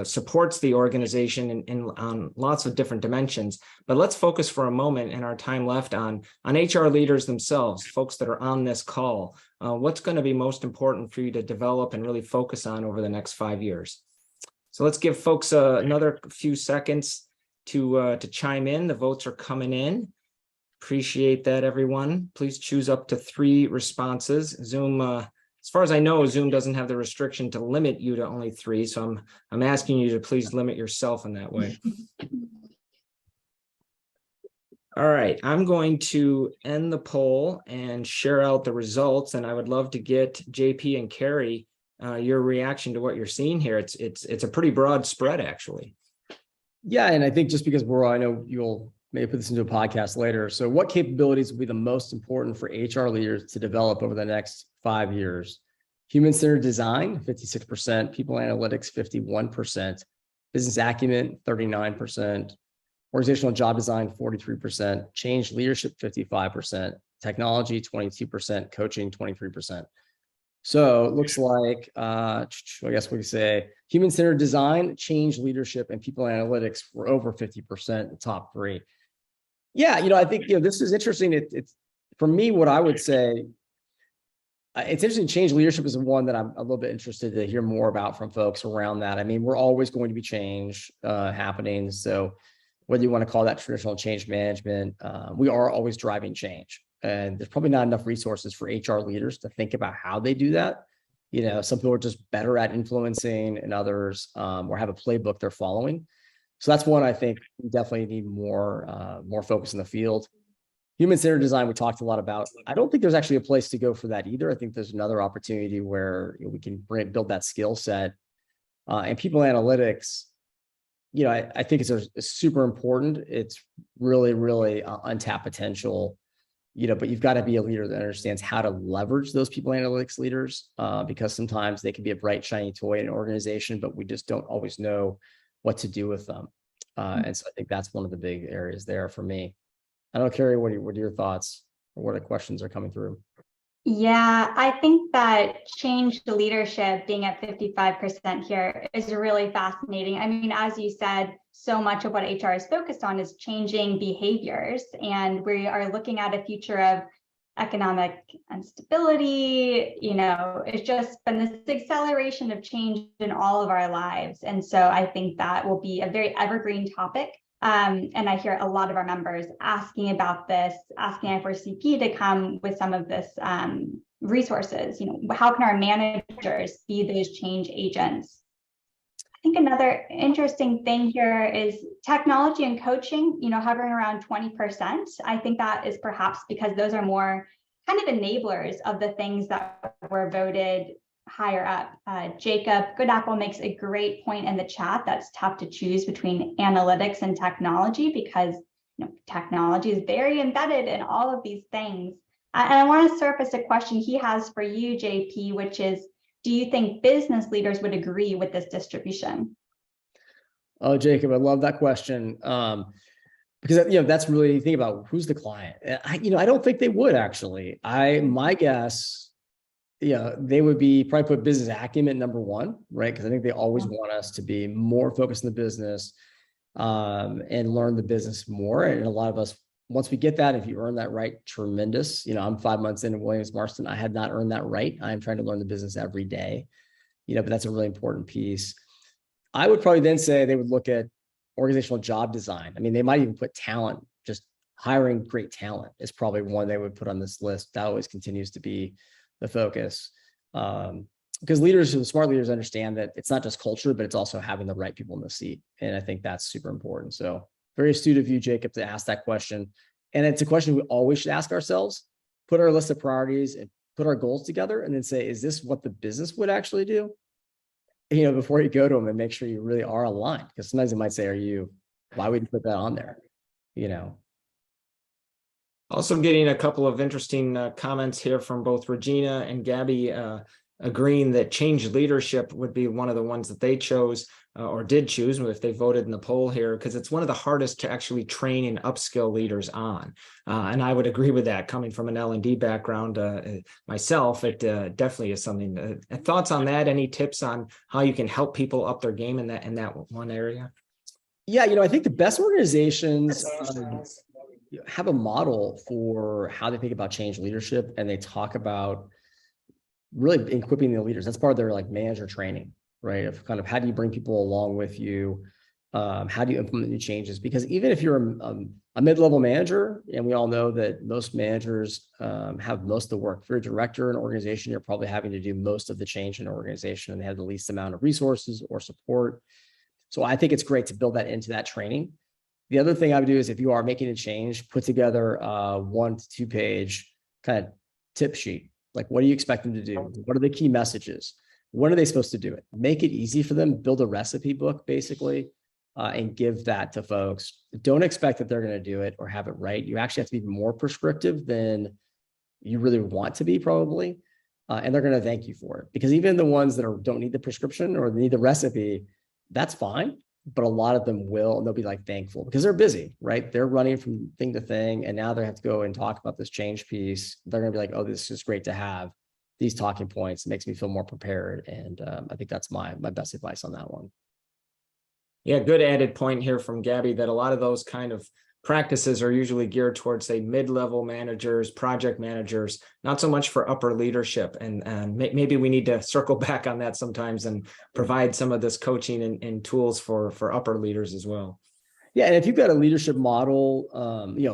supports the organization on lots of different dimensions. But let's focus for a moment in our time left on HR leaders themselves, folks that are on this call. What's going to be most important for you to develop and really focus on over the next 5 years? So let's give folks another few seconds to chime in. The votes are coming in. Appreciate that, everyone. Please choose up to 3 responses. Zoom, as far as I know, Zoom doesn't have the restriction to limit you to only 3. So I'm asking you to please limit yourself in that way. All right, I'm going to end the poll and share out the results. And I would love to get JP and Carrie your reaction to what you're seeing here. It's a pretty broad spread, actually. Yeah, and I think just because I know you'll maybe put this into a podcast later. So what capabilities will be the most important for HR leaders to develop over the next 5 years? Human-centered design, 56%, people analytics, 51%, business acumen, 39%, organizational job design, 43%, change leadership, 55%, technology, 22%, coaching, 23%. So it looks like, I guess we could say human-centered design, change leadership, and people analytics were over 50%, the top 3. Yeah, I think, this is interesting. It's for me, what I would say, it's interesting. Change leadership is one that I'm a little bit interested to hear more about from folks around that. I mean, we're always going to be change happening. So whether you want to call that traditional change management, we are always driving change. And there's probably not enough resources for HR leaders to think about how they do that. Some people are just better at influencing and others, or have a playbook they're following. So that's one I think we definitely need more focus in the field. Human-centered design, we talked a lot about. I don't think there's actually a place to go for that either. I think there's another opportunity where we can build that skill set. And people analytics, I think it's super important. It's really, really untapped potential, but you've got to be a leader that understands how to leverage those people analytics leaders, because sometimes they can be a bright, shiny toy in an organization, but we just don't always know what to do with them. And so I think that's one of the big areas there for me. I don't know, Carrie, what are your thoughts, or what the questions are coming through? Yeah, I think that change the leadership being at 55% here is really fascinating. I mean, as you said, so much of what HR is focused on is changing behaviors, and we are looking at a future of economic instability. It's just been this acceleration of change in all of our lives. And so I think that will be a very evergreen topic. And I hear a lot of our members asking about this, asking F4CP to come with some of this resources. How can our managers be those change agents? I think another interesting thing here is technology and coaching, hovering around 20%. I think that is perhaps because those are more kind of enablers of the things that were voted higher up. Jacob Goodapple makes a great point in the chat that's tough to choose between analytics and technology, because technology is very embedded in all of these things. And I want to surface a question he has for you, JP, which is, do you think business leaders would agree with this distribution? Oh, Jacob, I love that question. Because that's really, you think about who's the client. I don't think they would actually. My guess, they would probably put business acumen number one, right? Because I think they always want us to be more focused in the business, and learn the business more. And a lot of us, once we get that, if you earn that right, tremendous. I'm 5 months into WilliamsMarston. I had not earned that right. I'm trying to learn the business every day, but that's a really important piece. I would probably then say they would look at organizational job design. I mean, they might even put talent, just hiring great talent is probably one they would put on this list. That always continues to be the focus. Because smart leaders understand that it's not just culture, but it's also having the right people in the seat. And I think that's super important. So very astute of you, Jacob, to ask that question. And it's a question we always should ask ourselves, put our list of priorities and put our goals together, and then say, is this what the business would actually do? Before you go to them, and make sure you really are aligned. Because sometimes they might say, why would you put that on there? Also getting a couple of interesting comments here from both Regina and Gabby, agreeing that change leadership would be one of the ones that they chose, or did choose if they voted in the poll here, because it's one of the hardest to actually train and upskill leaders on. And I would agree with that. Coming from an L&D background myself, it definitely is something. Thoughts on that? Any tips on how you can help people up their game in that one area? Yeah, I think the best organizations have a model for how they think about change leadership, and they talk about really equipping the leaders. That's part of their manager training, right? Of kind of how do you bring people along with you? How do you implement new changes? Because even if you're a mid-level manager, and we all know that most managers have most of the work. If you're a director in an organization, you're probably having to do most of the change in an organization, and they have the least amount of resources or support. So I think it's great to build that into that training. The other thing I would do is, if you are making a change, put together a 1 to 2 page kind of tip sheet. Like, what do you expect them to do? What are the key messages? When are they supposed to do it? Make it easy for them. Build a recipe book, basically, and give that to folks. Don't expect that they're going to do it or have it right. You actually have to be more prescriptive than you really want to be, probably. And they're going to thank you for it. Because even the ones that don't need the prescription or need the recipe, that's fine. But a lot of them will, and they'll be thankful because they're busy, right? They're running from thing to thing, and now they have to go and talk about this change piece. They're going to be oh, this is great to have these talking points. It makes me feel more prepared. And I think that's my best advice on that one. Yeah, good added point here from Gabby, that a lot of those kind of practices are usually geared towards, say, mid-level managers, project managers, not so much for upper leadership. And maybe we need to circle back on that sometimes and provide some of this coaching and tools for upper leaders as well. Yeah, and if you've got a leadership model,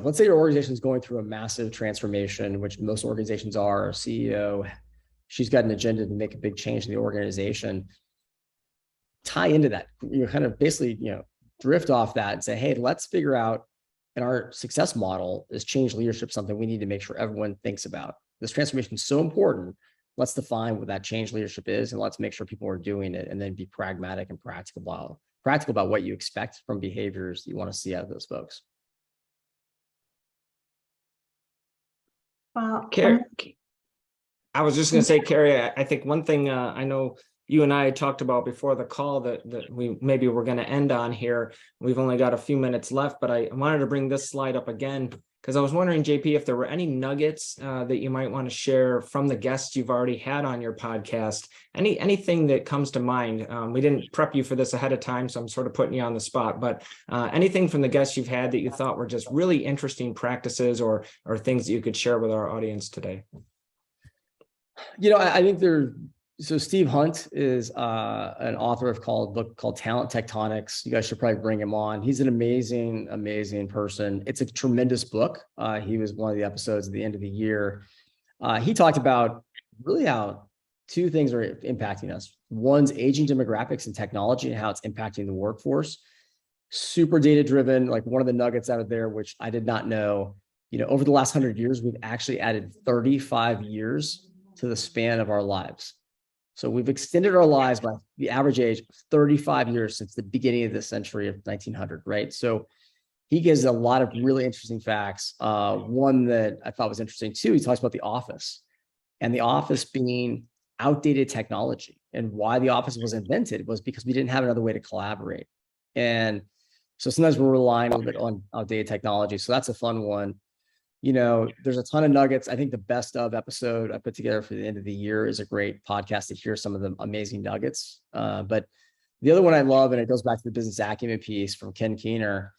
let's say your organization is going through a massive transformation, which most organizations are. CEO she's got an agenda to make a big change in the organization. Tie into that, kind of basically, drift off that and say, hey, let's figure out, in our success model, is change leadership something we need to make sure everyone thinks about. This transformation is so important. Let's define what that change leadership is, and let's make sure people are doing it, and then be pragmatic and practical about what you expect from behaviors you want to see out of those folks. Well, I was just going to say, Carrie, I think one thing I know you and I talked about before the call that we're going to end on here. We've only got a few minutes left, but I wanted to bring this slide up again because I was wondering, JP, if there were any nuggets that you might want to share from the guests you've already had on your podcast. Anything that comes to mind. We didn't prep you for this ahead of time, so I'm sort of putting you on the spot. But anything from the guests you've had that you thought were just really interesting practices or things that you could share with our audience today. I think so Steve Hunt is an author of a book called Talent Tectonics. You guys should probably bring him on. He's an amazing, amazing person. It's a tremendous book. He was one of the episodes at the end of the year. He talked about really how two things are impacting us. One's aging demographics and technology and how it's impacting the workforce. Super data driven, like one of the nuggets out of there, which I did not know, over the last 100 years, we've actually added 35 years to the span of our lives. So we've extended our lives by the average age of 35 years since the beginning of the century of 1900, right? So he gives a lot of really interesting facts. One that I thought was interesting too, he talks about the office and the office being outdated technology, and why the office was invented was because we didn't have another way to collaborate. And so sometimes we're relying a little bit on outdated technology. So that's a fun one. There's a ton of nuggets. I think the best of episode I put together for the end of the year is a great podcast to hear some of the amazing nuggets. But the other one I love, and it goes back to the business acumen piece from Ken Keener.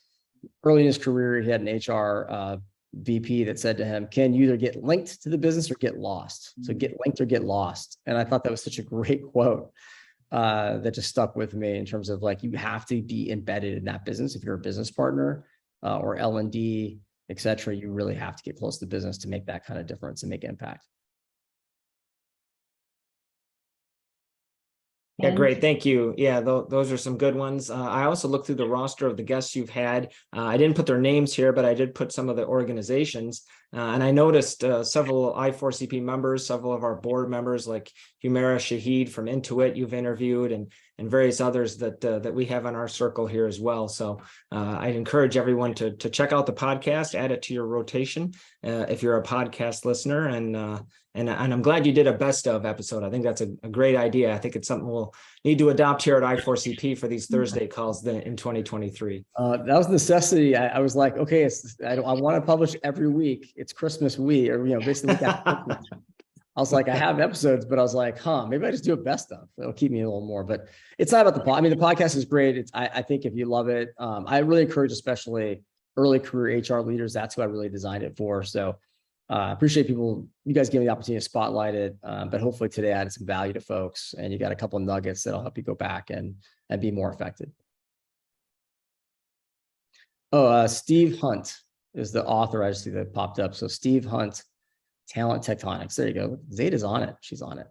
Early in his career, he had an HR VP that said to him, Ken, you either get linked to the business or get lost. So get linked or get lost. And I thought that was such a great quote that just stuck with me in terms of like, you have to be embedded in that business. If you're a business partner or L&D, et cetera, you really have to get close to the business to make that kind of difference and make impact. Yeah, great. Thank you. Yeah, those are some good ones. I also looked through the roster of the guests you've had. I didn't put their names here, but I did put some of the organizations. And I noticed several I4CP members, several of our board members like Humera Shahid from Intuit you've interviewed, and various others that we have in our circle here as well. So I'd encourage everyone to check out the podcast, add it to your rotation if you're a podcast listener. And I'm glad you did a best of episode. I think that's a great idea. I think it's something we'll need to adopt here at I4CP for these Thursday calls in 2023. That was a necessity. I was like, okay, I want to publish every week. It's Christmas week, or basically. I was like, I have episodes, but I was like, maybe I just do a best of. It'll keep me a little more. But it's not about the pod. I mean, the podcast is great. I think if you love it, I really encourage, especially early career HR leaders. That's who I really designed it for. So appreciate you guys giving me the opportunity to spotlight it. But hopefully today I added some value to folks, and you got a couple of nuggets that'll help you go back and be more effective. Steve Hunt is the author. I just see that popped up. So Steve Hunt, Talent Tectonics. There you go. Zeta's on it. She's on it.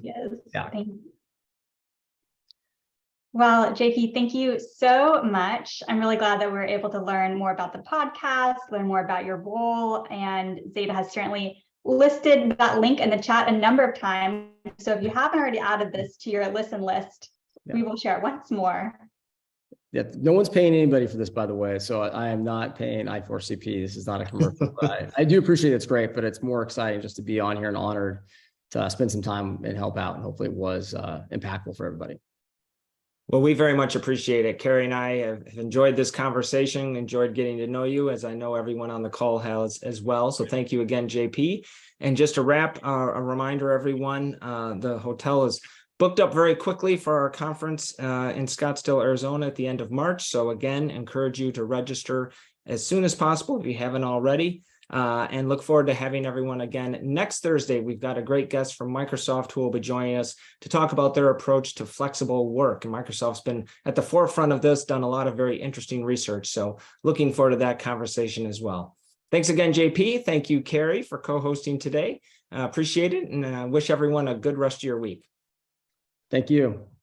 Yes. Yeah. Thank you. Well, JP, thank you so much. I'm really glad that we were able to learn more about the podcast, learn more about your role, and Zeta has certainly listed that link in the chat a number of times. So if you haven't already added this to your listen list, we will share it once more. Yeah, no one's paying anybody for this, by the way. So I am not paying I4CP. This is not a commercial. I do appreciate it. It's great, but it's more exciting just to be on here and honored to spend some time and help out. And hopefully it was impactful for everybody. Well, we very much appreciate it. Carrie and I have enjoyed this conversation, enjoyed getting to know you, as I know everyone on the call has as well. So thank you again, JP. And just to wrap, a reminder, everyone, the hotel is booked up very quickly for our conference in Scottsdale, Arizona at the end of March. So again, encourage you to register as soon as possible if you haven't already. And look forward to having everyone again next Thursday. We've got a great guest from Microsoft who will be joining us to talk about their approach to flexible work. And Microsoft's been at the forefront of this, done a lot of very interesting research. So looking forward to that conversation as well. Thanks again, JP. Thank you, Carrie, for co-hosting today. Appreciate it, and wish everyone a good rest of your week. Thank you.